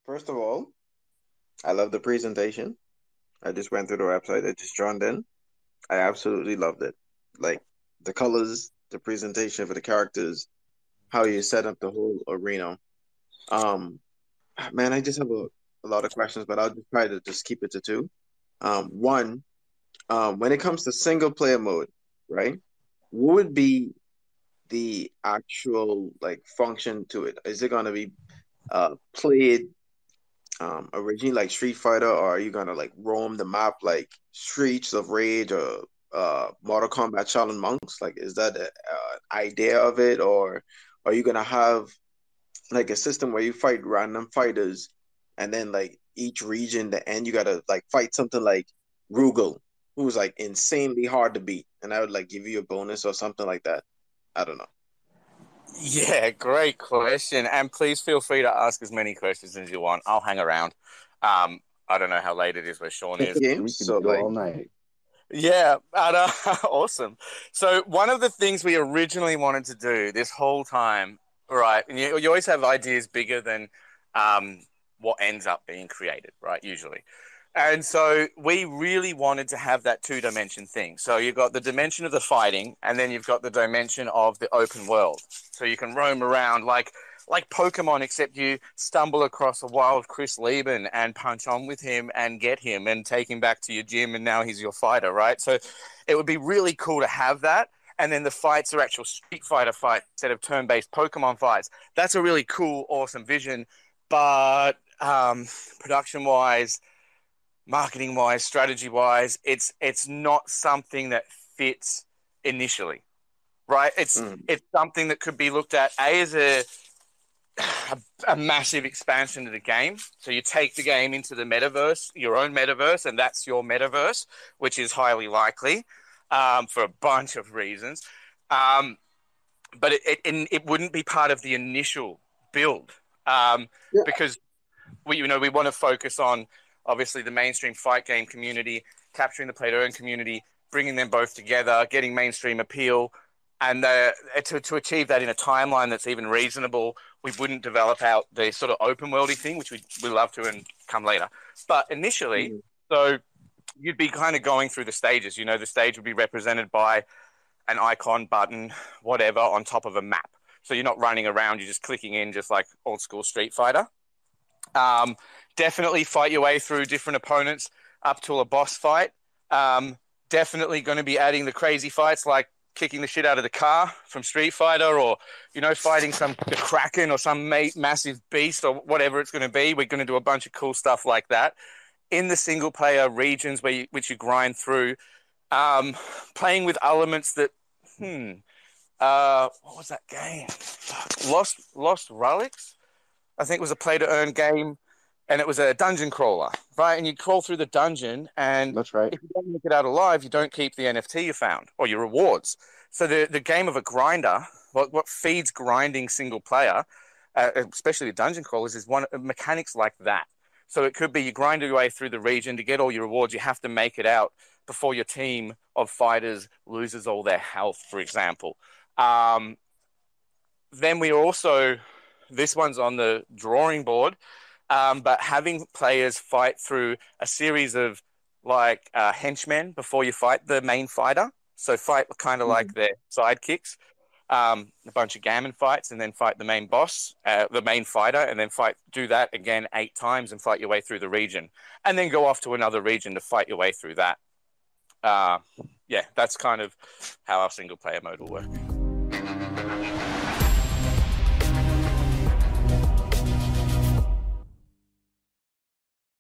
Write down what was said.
First of all, I love the presentation. I just went through the website. I just joined in. I absolutely loved it. Like the colors, the presentation for the characters, how you set up the whole arena. Um, man, I just have a lot of questions, but I'll just try to just keep it to two. One, when it comes to single player mode, right? What would be the actual like function to it? Is it gonna be played originally like Street Fighter, or are you gonna like roam the map like Streets of Rage or Mortal Kombat Shaolin Monks? Like, is that an idea of it, or are you gonna have like a system where you fight random fighters, and then like each region, the end, you gotta like fight something like Rugal, who's like insanely hard to beat, and I would like give you a bonus or something like that. I don't know. Yeah, great question. And please feel free to ask as many questions as you want. I'll hang around. I don't know how late it is where Sean is. Games, We can so go like all night. Yeah, but, awesome. So one of the things we originally wanted to do this whole time, right, and you always have ideas bigger than what ends up being created, right, usually. And so we really wanted to have that two-dimension thing. So you've got the dimension of the fighting, and then you've got the dimension of the open world. So you can roam around like Pokemon, except you stumble across a wild Chris Lieben and punch on with him and get him and take him back to your gym, and now he's your fighter, right? So it would be really cool to have that. And then the fights are actual Street Fighter fights instead of turn-based Pokemon fights. That's a really cool, awesome vision. But production-wise, marketing-wise, strategy-wise, it's not something that fits initially, right? It's mm, it's something that could be looked at as a massive expansion of the game. So you take the game into the metaverse, your own metaverse, and that's your metaverse, which is highly likely for a bunch of reasons. But it wouldn't be part of the initial build yeah. because we want to focus on obviously the mainstream fight game community, capturing the play-to-earn community, bringing them both together, getting mainstream appeal. And to achieve that in a timeline that's even reasonable, we wouldn't develop out the sort of open worldy thing, which we love to and come later. But initially, Mm, so you'd be kind of going through the stages. The stage would be represented by an icon, button, whatever, on top of a map. So you're not running around, you're just clicking in just like old school Street Fighter. Um, Definitely fight your way through different opponents up to a boss fight. Definitely going to be adding the crazy fights like kicking the shit out of the car from Street Fighter, or fighting the Kraken or some massive beast or whatever it's going to be. We're going to do a bunch of cool stuff like that in the single player regions which you grind through, playing with elements that what was that game? Lost Relics, I think, was a play to earn game, and it was a dungeon crawler, right? And you crawl through the dungeon, and That's right. if you don't make it out alive, you don't keep the NFT you found or your rewards. So the game of a grinder, what feeds grinding single player, especially the dungeon crawlers, is one mechanics like that. So it could be you grind your way through the region to get all your rewards. You have to make it out before your team of fighters loses all their health, for example. Then we also, this one's on the drawing board, but having players fight through a series of like henchmen before you fight the main fighter. So fight kind of like mm. their sidekicks, a bunch of gammon fights, and then fight the main boss, the main fighter, and then do that again 8 times and fight your way through the region, and then go off to another region to fight your way through that. Yeah, that's kind of how our single player mode will work.